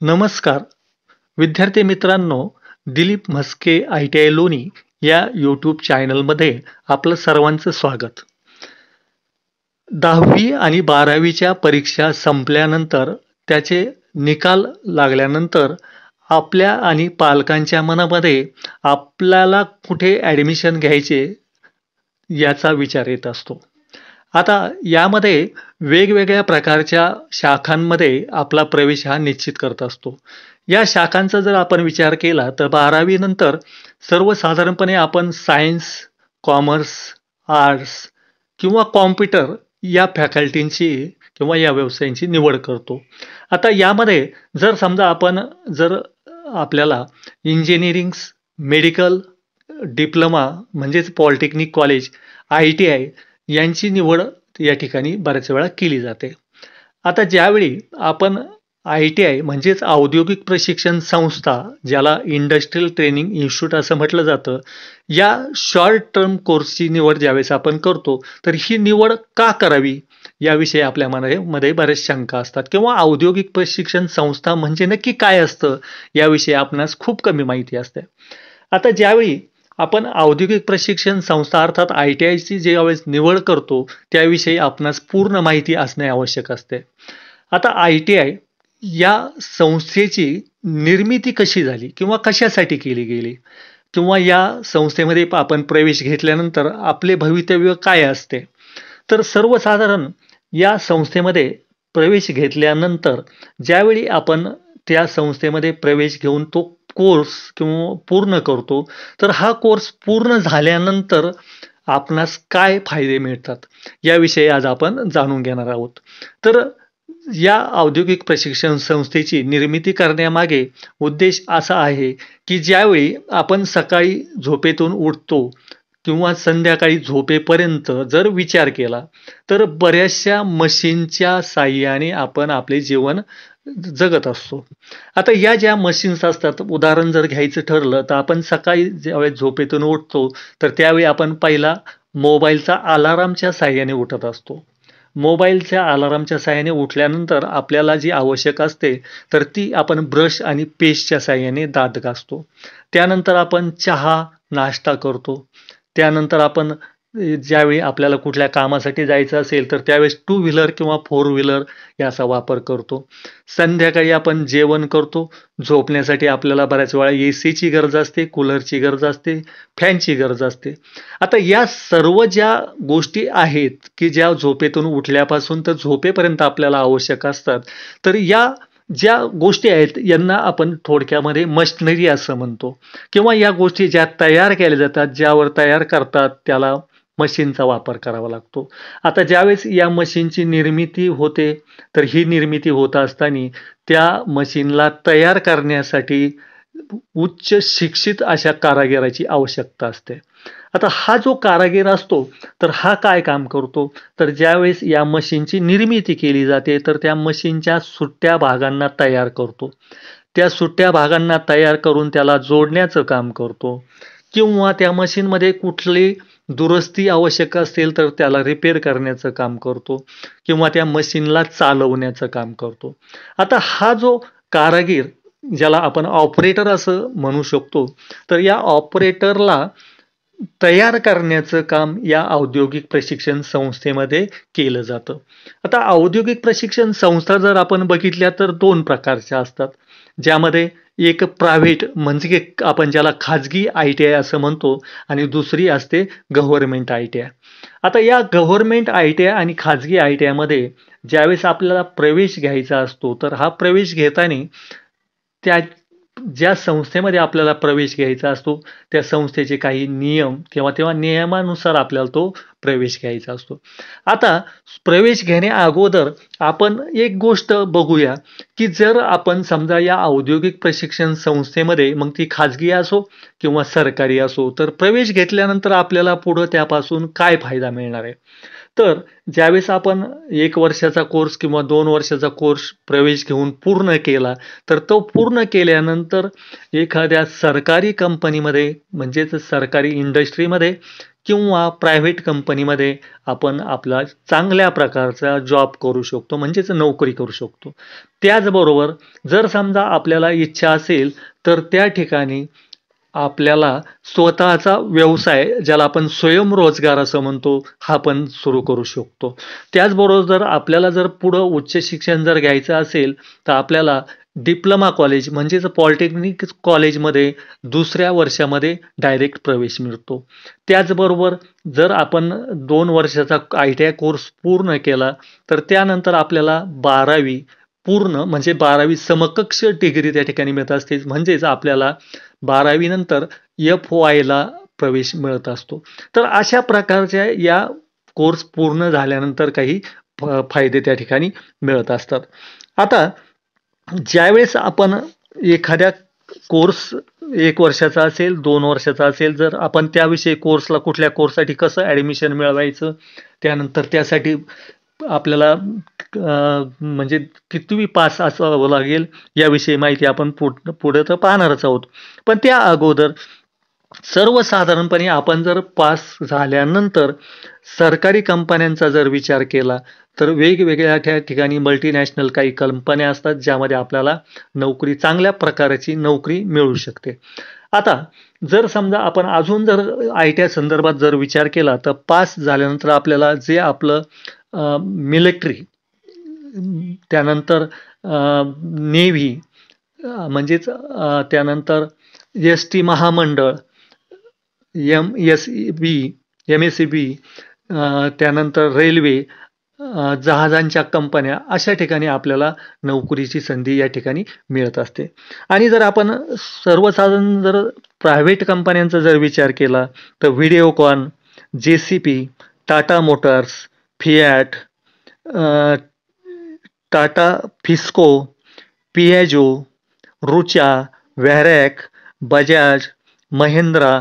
नमस्कार विद्यार्थी मित्रांनो, दिलीप म्हस्के ITI लोणी या यूट्यूब चॅनलमध्ये आपलं सर्वांचं स्वागत. 10वी आणि 12वीच्या परीक्षा संपल्यानंतर त्याचे निकाल लागल्यानंतर आपल्या आणि पालकांच्या मनामध्ये आपल्याला कुठे ॲडमिशन घ्यायचे याचा विचार येत असतो. आता यामध्ये वेगवेगळ्या प्रकारच्या शाखांमध्ये आपला प्रवेश हा निश्चित करत असतो. या शाखांचा जर आपण विचार केला तर 12वी नंतर सर्वसाधारणपणे आपण सायन्स, कॉमर्स, आर्ट्स किंवा कॉम्प्युटर या फॅकल्टींची किंवा या व्यवसायांची निवड करतो. आता यामध्ये जर समजा जर आपल्याला इंजिनिअरिंग्स, मेडिकल, डिप्लोमा म्हणजेच पॉलिटेक्निक कॉलेज, ITI यांची निवड या ठिकाणी बऱ्याच वेळा केली जाते. आता ज्यावेळी आपण ITI म्हणजेच औद्योगिक प्रशिक्षण संस्था, ज्याला इंडस्ट्रियल ट्रेनिंग इन्स्टिट्यूट असं म्हटलं जातं, या शॉर्ट टर्म कोर्सची निवड ज्यावेळेस आपण करतो, तर ही निवड का करावी याविषयी आपल्या मनामध्ये बऱ्याच शंका असतात किंवा औद्योगिक प्रशिक्षण संस्था म्हणजे नक्की काय असतं याविषयी आपणास खूप कमी माहिती असते. आता ज्यावेळी आपण औद्योगिक प्रशिक्षण संस्था अर्थात ITIची ज्यावेळेस निवड करतो त्याविषयी आपणास पूर्ण माहिती असणे आवश्यक असते. आता ITI या संस्थेची निर्मिती कशी झाली किंवा कशासाठी केली गेली किंवा या संस्थेमध्ये आपण प्रवेश घेतल्यानंतर आपले भवितव्य काय असते, तर सर्वसाधारण या संस्थेमध्ये प्रवेश घेतल्यानंतर ज्यावेळी आपण त्या संस्थेमध्ये प्रवेश घेऊन तो कोर्स किंवा पूर्ण करतो, तर हा कोर्स पूर्ण झाल्यानंतर आपणास काय फायदे मिळतात याविषयी आज आपण जाणून घेणार आहोत. तर या औद्योगिक प्रशिक्षण संस्थेची निर्मिती करण्यामागे उद्देश असा आहे की ज्यावेळी आपण सकाळी झोपेतून उठतो किंवा संध्याकाळी झोपेपर्यंत जर विचार केला तर बऱ्याचशा मशीनच्या साहाय्याने आपण आपले जीवन जगत असतो. आता या ज्या मशीन्स असतात, उदाहरण जर घ्यायचं ठरलं तर आपण सकाळी ज्यावेळेस झोपेतून उठतो तर त्यावेळी आपण पहिला मोबाईलचा अलार्मच्या साहाय्याने उठत असतो. मोबाईलच्या अलार्मच्या साहाय्याने उठल्यानंतर आपल्याला जी आवश्यक असते तर ती आपण ब्रश आणि पेस्टच्या साहाय्याने दात घासतो. त्यानंतर आपण चहा, नाश्ता करतो. त्यानंतर आपण ज्यावेळी आपल्याला कुठल्या कामासाठी जायचं असेल तर त्यावेळेस टू व्हीलर किंवा फोर व्हीलर याचा वापर करतो. संध्याकाळी आपण जेवण करतो. झोपण्यासाठी आपल्याला बऱ्याच वेळा ACची गरज असते, कूलरची गरज असते, फॅनची गरज असते. आता या सर्व ज्या गोष्टी आहेत की ज्या झोपेतून उठल्यापासून तर झोपेपर्यंत आपल्याला आवश्यक असतात, तर या ज्या गोष्टी आहेत यांना आपण थोडक्यामध्ये मशिनरी असं म्हणतो किंवा या गोष्टी ज्या तयार केल्या जातात, ज्यावर तयार करतात त्याला मशीनचा वापर करावा लागतो. आता ज्यावेळेस या मशीनची निर्मिती होते, तर ही निर्मिती होत असताना त्या मशीनला तयार करण्यासाठी उच्च शिक्षित अशा कारागिराची आवश्यकता असते. आता हा जो कारागीर असतो, तर हा काय काम करतो, तर ज्यावेळेस या मशीनची निर्मिती केली जाते, तर त्या मशीनच्या सुट्ट्या भागांना तयार करतो. त्या सुट्ट्या भागांना तयार करून त्याला जोडण्याचं काम करतो किंवा त्या मशीनमध्ये कुठली दुरुस्ती आवश्यक असेल तर त्याला रिपेअर करण्याचं काम करतो किंवा त्या मशीनला चालवण्याचं काम करतो. आता हा जो कारागीर, ज्याला आपण ऑपरेटर असं म्हणू शकतो, तर या ऑपरेटरला तयार करण्याचं काम या औद्योगिक प्रशिक्षण संस्थेमध्ये केलं जातं. आता औद्योगिक प्रशिक्षण संस्था जर आपण बघितल्या तर 2 प्रकारच्या असतात. ज्यामध्ये एक प्रायव्हेट म्हणजे आपण ज्याला खाजगी ITI असं म्हणतो आणि दुसरी असते गव्हर्नमेंट ITI. आता या गव्हर्नमेंट ITI आणि खाजगी ITI मध्ये ज्यावेळेस आपल्याला प्रवेश घ्यायचा असतो, तर हा प्रवेश घेताना त्या ज्या संस्थेमध्ये आपल्याला प्रवेश घ्यायचा असतो, त्या संस्थेचे काही नियम किंवा तेव्हा नियमानुसार आपल्याला तो प्रवेश घ्यायचा असतो. आता प्रवेश घेण्या अगोदर आपण एक गोष्ट बघूया, की जर आपण समजा या औद्योगिक प्रशिक्षण संस्थेमध्ये, मग ती खाजगी असो किंवा सरकारी असो, तर प्रवेश घेतल्यानंतर आपल्याला पुढं त्यापासून काय फायदा मिळणार आहे? तर ज्यावेळेस आपण 1 वर्षाचा कोर्स किंवा 2 वर्षाचा कोर्स प्रवेश घेऊन पूर्ण केला, तर तो पूर्ण केल्यानंतर एखाद्या सरकारी कंपनीमध्ये म्हणजेच सरकारी इंडस्ट्रीमध्ये किंवा प्रायव्हेट कंपनीमध्ये आपण आपला चांगल्या प्रकारचा जॉब करू शकतो, म्हणजेच नोकरी करू शकतो. त्याचबरोबर जर समजा आपल्याला इच्छा असेल तर त्या ठिकाणी आपल्याला स्वतःचा व्यवसाय, ज्याला आपण स्वयंरोजगार असं म्हणतो, हा पण सुरू करू शकतो. त्याचबरोबर जर पुढं उच्च शिक्षण जर घ्यायचं असेल तर आपल्याला डिप्लोमा कॉलेज म्हणजेच पॉलिटेक्निक कॉलेजमध्ये दुसऱ्या वर्षामध्ये डायरेक्ट प्रवेश मिळतो. त्याचबरोबर जर आपण 2 वर्षाचा ITI कोर्स पूर्ण केला तर त्यानंतर आपल्याला 12वी पूर्ण म्हणजे 12वी समकक्ष डिग्री त्या ठिकाणी मिळत असते. म्हणजेच आपल्याला 12वी नंतर FYला प्रवेश मिळत असतो. तर अशा प्रकारच्या या कोर्स पूर्ण झाल्यानंतर काही फायदे त्या ठिकाणी मिळत असतात. आता ज्यावेळेस आपण एखाद्या कोर्स 1 वर्षाचा असेल, 2 वर्षाचा असेल, जर आपण त्याविषयी कुठल्या कोर्ससाठी कसं ॲडमिशन मिळवायचं, त्यानंतर त्यासाठी आपल्याला म्हणजे कितवी पास असावं लागेल याविषयी माहिती आपण पुढे तर पाहणारच आहोत. पण त्या अगोदर सर्वसाधारणपणे आपण जर पास झाल्यानंतर सरकारी कंपन्यांचा जर विचार केला तर वेगवेगळ्या त्या ठिकाणी मल्टीनॅशनल काही कंपन्या असतात ज्यामध्ये आपल्याला चांगल्या प्रकारची नोकरी मिळू शकते. आता जर समजा आपण अजून जर ITI संदर्भात जर विचार केला तर पास झाल्यानंतर आपल्याला जे आपलं मिलिटरी, त्यानंतर नेव्ही, म्हणजेच त्यानंतर ST महामंडळ, MSEB, त्यानंतर रेल्वे, जहाजांच्या कंपन्या, अशा ठिकाणी आपल्याला नोकरीची संधी या ठिकाणी मिळत असते. आणि जर आपण सर्वसाधारण जर प्रायव्हेट कंपन्यांचा जर विचार केला तर Videocon, JCP, Tata Motors, Fiat, Tata फिस्को, पियाजो, रुचा, व्हॅरॅक, बजाज, महिंद्रा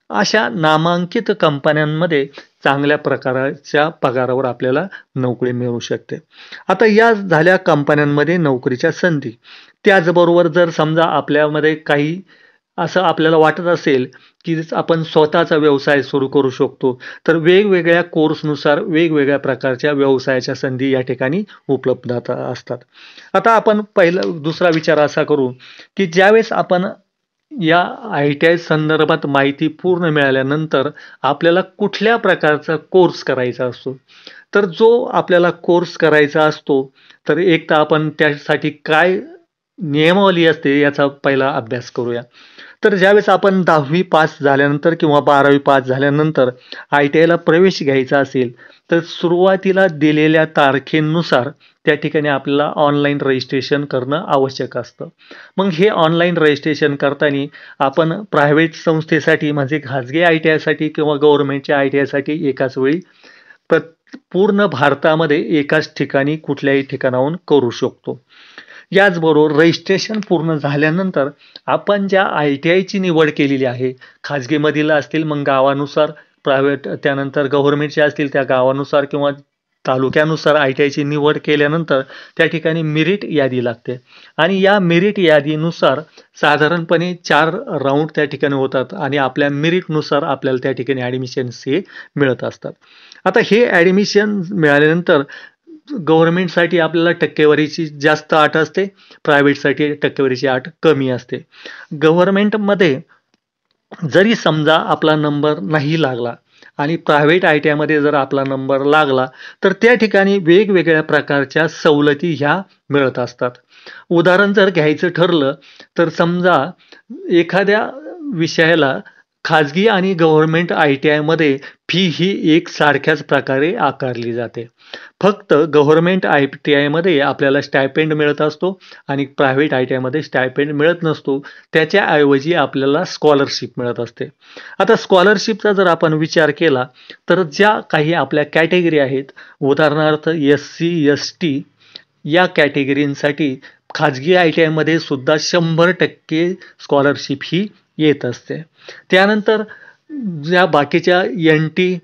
अशा नामांकित कंपन्यांमध्ये चांगल्या प्रकारच्या पगारावर आपल्याला नोकरी मिळू शकते. आता या झाल्या कंपन्यांमध्ये नोकरीच्या संधी. त्याचबरोबर जर समजा आपल्यामध्ये काही असं आपल्याला वाटत असेल की आपण स्वतःचा व्यवसाय सुरू करू शकतो, तर वेगवेगळ्या कोर्सनुसार वेगवेगळ्या प्रकारच्या व्यवसायाच्या संधी या ठिकाणी उपलब्ध असतात. आता आपण दुसरा विचार असा करू की ज्यावेळेस आपण या ITI संदर्भात माहिती पूर्ण मिळाल्यानंतर आपल्याला कुठल्या प्रकारचा कोर्स करायचा असतो, तर जो आपल्याला कोर्स करायचा असतो तर एक तर आपण त्यासाठी काय नियमावली असते याचा पहिला अभ्यास करूया. तर ज्यावेळेस आपण 10वी पास झाल्यानंतर किंवा 12वी पास झाल्यानंतर ITIला प्रवेश घ्यायचा असेल तर सुरुवातीला दिलेल्या तारखेनुसार त्या ठिकाणी आपल्याला ऑनलाईन रजिस्ट्रेशन करणं आवश्यक असतं. मग हे ऑनलाईन रजिस्ट्रेशन करताना आपण प्रायव्हेट संस्थेसाठी म्हणजे खाजगी ITIसाठी किंवा गव्हर्नमेंटच्या ITIसाठी एकाच वेळी पूर्ण भारतामध्ये एकाच ठिकाणी कुठल्याही ठिकाणाहून करू शकतो. याचबरोबर रजिस्ट्रेशन पूर्ण झाल्यानंतर आपण ज्या ITIची निवड केलेली आहे, खाजगीमधील असतील मग गावानुसार, प्रायव्हेट त्यानंतर गव्हर्नमेंटचे असतील त्या गावानुसार किंवा तालुक्यानुसार ITIची निवड केल्यानंतर त्या ठिकाणी मेरिट यादी लागते आणि या मेरिट यादीनुसार साधारणपणे 4 राऊंड त्या ठिकाणी होतात आणि आपल्या मेरिटनुसार आपल्याला त्या ठिकाणी ॲडमिशन्स हे मिळत असतात. आता हे ॲडमिशन मिळाल्यानंतर गव्हर्नमेंटसाठी आपल्याला टक्केवारीची जास्त अट असते, प्रायव्हेटसाठी टक्केवारीची अट कमी असते. गव्हर्नमेंटमध्ये जरी समजा आपला नंबर नाही लागला आणि प्रायव्हेट ITIमध्ये जर आपला नंबर लागला तर त्या ठिकाणी वेगवेगळ्या प्रकारच्या सवलती ह्या मिळत असतात. उदाहरण जर घ्यायचं ठरलं तर समजा एखाद्या विषयाला खाजगी आणि गव्हर्नमेंट ITIमध्ये फी ही एक सारख्याच प्रकारे आकारली जाते. फक्त गव्हर्नमेंट ITIमध्ये आपल्याला स्टायपेंड मिळत असतो आणि प्रायव्हेट ITIमध्ये स्टायपेंड मिळत नसतो. त्याच्याऐवजी आपल्याला स्कॉलरशिप मिळत असते. आता स्कॉलरशिपचा जर आपण विचार केला तर ज्या काही आपल्या कॅटेगरी आहेत, उदाहरणार्थ SC, ST या कॅटेगरींसाठी खाजगी ITIमध्ये सुद्धा 100% स्कॉलरशिप ही येत असते. त्यानंतर ज्या बाकीच्या NT,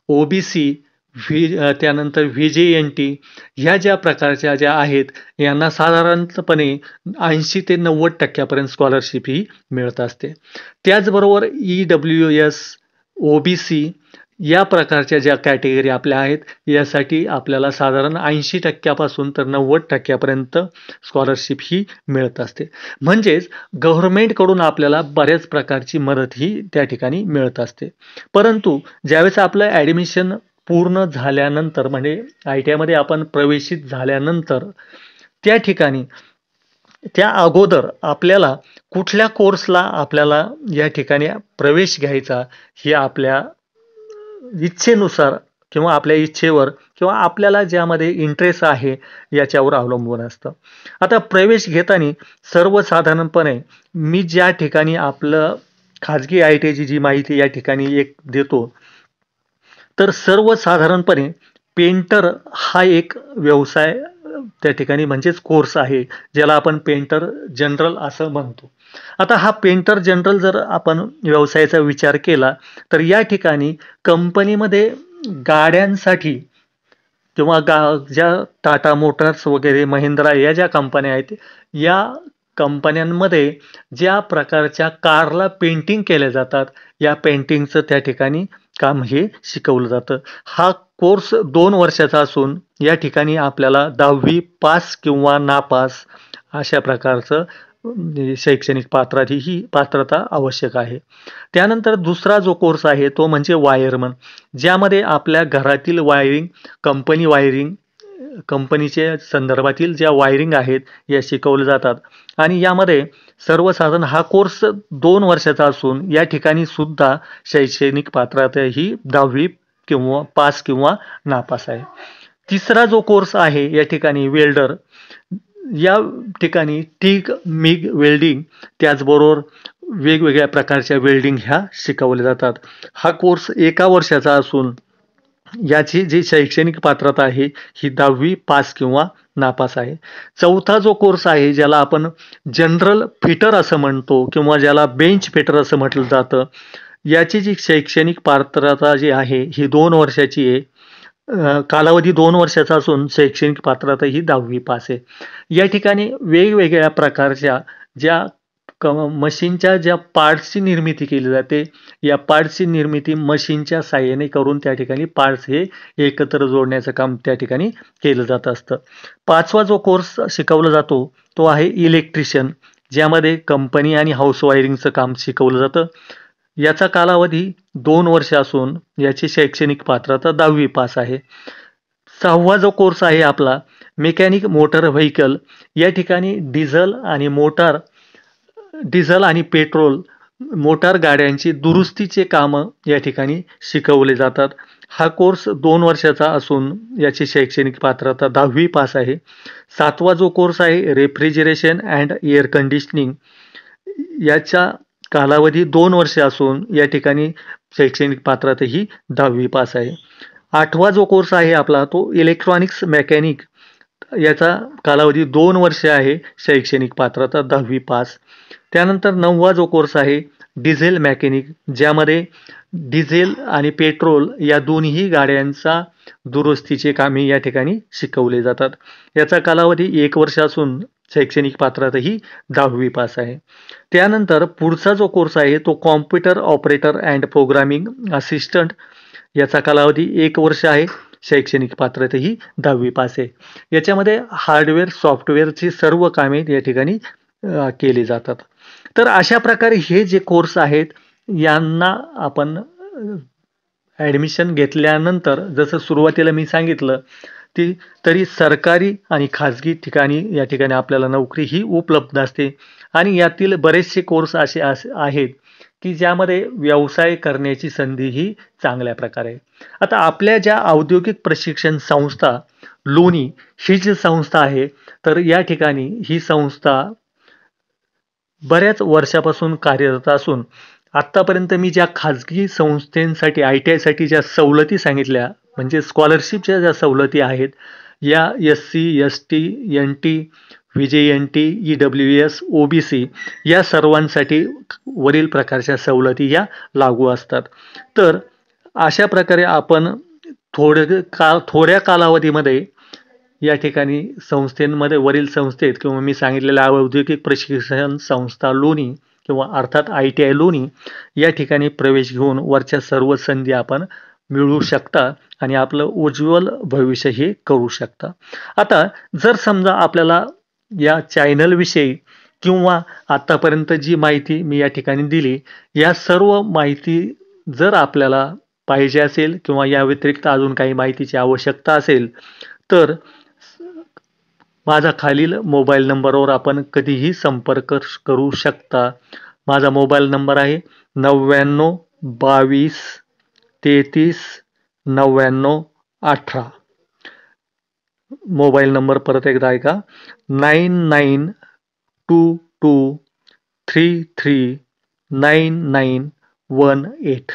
OBC, त्यानंतर VJNT ह्या ज्या प्रकारच्या ज्या आहेत यांना साधारणपणे 80 ते 90% स्कॉलरशिप ही मिळत असते. त्याचबरोबर EWS, OBC या प्रकारच्या ज्या कॅटेगरी आपल्या आहेत यासाठी आपल्याला साधारण 80% पासून तर 90% स्कॉलरशिप ही मिळत असते. म्हणजेच गव्हर्नमेंटकडून आपल्याला बऱ्याच प्रकारची मदत ही त्या ठिकाणी मिळत असते. परंतु ज्यावेळेस आपलं ॲडमिशन पूर्ण झाल्यानंतर म्हणजे ITI मध्ये आपण प्रवेशित झाल्यानंतर त्या ठिकाणी त्या अगोदर आपल्याला कुठल्या कोर्सला आपल्याला या ठिकाणी प्रवेश घ्यायचा हे आपल्या इच्छेनुसार किंवा आपल्या इच्छेवर किंवा आपल्याला ज्यामध्ये इंटरेस्ट आहे याच्यावर अवलंबून असतं. आता प्रवेश घेताना सर्वसाधारणपणे मी ज्या ठिकाणी आपलं खाजगी ITIची जी माहिती या ठिकाणी एक देतो, तर सर्वसाधारणपणे पेंटर हा एक व्यवसाय त्या ठिकाणी म्हणजेच कोर्स आहे ज्याला आपण पेंटर जनरल असं म्हणतो. आता हा पेंटर जनरल जर आपण व्यवसायाचा विचार केला तर या ठिकाणी कंपनीमध्ये गाड्यांसाठी किंवा ज्या टाटा मोटर्स वगैरे महिंद्रा या ज्या कंपन्या आहेत या कंपन्यांमध्ये ज्या प्रकारच्या कारला पेंटिंग केल्या जातात या पेंटिंगचं त्या ठिकाणी काम हे शिकवलं जातं. हा कोर्स 2 वर्षाचा असून या ठिकाणी आपल्याला 10वी पास किंवा नापास अशा प्रकारचं शैक्षणिक पात्रता आवश्यक आहे. त्यानंतर दुसरा जो कोर्स आहे तो म्हणजे वायरमन, ज्यामध्ये आपल्या घरातील वायरिंग, कंपनीच्या संदर्भातील ज्या वायरिंग आहेत या शिकवल्या जातात आणि यामध्ये सर्वसाधारण हा कोर्स 2 वर्षाचा असून या ठिकाणी सुद्धा शैक्षणिक पात्रता ही 10वी किंवा पास किंवा नापास आहे. तिसरा जो कोर्स आहे या ठिकाणी वेल्डर, या ठिकाणी टिग, मिग वेल्डिंग त्याचबरोबर वेगवेगळ्या प्रकारच्या वेल्डिंग ह्या शिकवल्या जातात. हा कोर्स 1 वर्षाचा असून याची जी शैक्षणिक पात्रता आहे ही 10वी पास किंवा नापास आहे. चौथा जो कोर्स आहे ज्याला आपण जनरल फिटर असं म्हणतो किंवा ज्याला बेंच फिटर असं म्हटलं जातं, याची जी शैक्षणिक पात्रता जी आहे ही 2 वर्षाची आहे. कालावधी 2 वर्षाचा असून शैक्षणिक पात्रता ही 10वी पास आहे. या ठिकाणी वेगवेगळ्या प्रकारच्या ज्या मशीनच्या ज्या पार्ट्सची निर्मिती केली जाते या पार्ट्सची निर्मिती मशीनच्या साहाय्याने करून त्या ठिकाणी पार्ट्स हे एकत्र जोडण्याचं काम त्या ठिकाणी केलं जात असतं. 5वा जो कोर्स शिकवला जातो तो आहे इलेक्ट्रिशियन, ज्यामध्ये कंपनी आणि हाऊस वायरिंगचं काम शिकवलं जातं. याचा कालावधी 2 वर्ष असून याची शैक्षणिक पात्रता 10वी पास आहे. 6वा जो कोर्स आहे आपला मेकॅनिक मोटर व्हेकल, या ठिकाणी डिझेल आणि पेट्रोल मोटार गाड्यांची दुरुस्तीचे कामं या ठिकाणी शिकवले जातात. हा कोर्स 2 वर्षाचा असून याची शैक्षणिक पात्रता 10वी पास आहे. 7वा जो कोर्स आहे रेफ्रिजरेशन अँड एअर कंडिशनिंग, याचा कालावधी 2 वर्ष असून या ठिकाणी शैक्षणिक पात्रता ही 10वी पास आहे. 8वा जो कोर्स आहे आपला तो इलेक्ट्रॉनिक्स मेकॅनिक, याचा कालावधी 2 वर्ष आहे, शैक्षणिक पात्रता 10वी पास. त्यानंतर 9वा जो कोर्स आहे डिझेल मेकॅनिक, ज्यामध्ये डिझेल आणि पेट्रोल या दोन्ही गाड्यांचा दुरुस्तीचे कामे या ठिकाणी शिकवले जातात. याचा कालावधी 1 वर्ष असून शैक्षणिक पात्रता ही 10वी पास आहे. त्यानंतर पुढचा जो कोर्स आहे तो computer operator and programming assistant, याचा कालावधी 1 वर्ष आहे, शैक्षणिक पात्रता ही 10वी पास आहे. याच्यामध्ये हार्डवेअर सॉफ्टवेअरची सर्व कामे या ठिकाणी केली जातात. तर अशा प्रकारे हे जे कोर्स आहेत यांना आपण ॲडमिशन घेतल्यानंतर जसं सुरुवातीला मी सांगितलं तरी सरकारी आणि खाजगी ठिकाणी या ठिकाणी आपल्याला नोकरी ही उपलब्ध असते आणि यातील बरेचसे कोर्स असे आहेत की ज्यामध्ये व्यवसाय करण्याची संधी ही चांगल्या प्रकारे आहे. आता आपल्या ज्या औद्योगिक प्रशिक्षण संस्था लोणी ही जी संस्था आहे तर या ठिकाणी ही संस्था बऱ्याच वर्षापासून कार्यरत असून आत्तापर्यंत मी ज्या खाजगी संस्थांसाठी ITI साठी ज्या सवलती सांगितल्या म्हणजे स्कॉलरशिपच्या ज्या सवलती आहेत या SC, ST, NT, VJNT, EWS, OBC या सर्वांसाठी वरील प्रकारच्या सवलती या लागू असतात. तर अशा प्रकारे आपण थोड्या कालावधीमध्ये या ठिकाणी संस्थेमध्ये वरील संस्थेत किंवा मी सांगितलेल्या औद्योगिक प्रशिक्षण संस्था लोणी किंवा अर्थात ITI लोणी या ठिकाणी प्रवेश घेऊन वरच्या सर्व संधी आपण मिळवू शकता आणि आपलं उज्ज्वल भविष्य हे करू शकता. आता जर समजा आपल्याला या चॅनल विषयी किंवा आतापर्यंत जी माहिती मी या ठिकाणी दिली, या सर्व माहिती जर आपल्याला पाहिजे असेल किंवा या व्यतिरिक्त अजून काही माहितीची आवश्यकता असेल तर माझा खालील मोबाईल नंबरवर आपण कधीही संपर्क करू शकता. माझा मोबाईल नंबर आहे 99 22 33 99 18. मोबाईल नंबर परत एकदा ऐका 9922339918.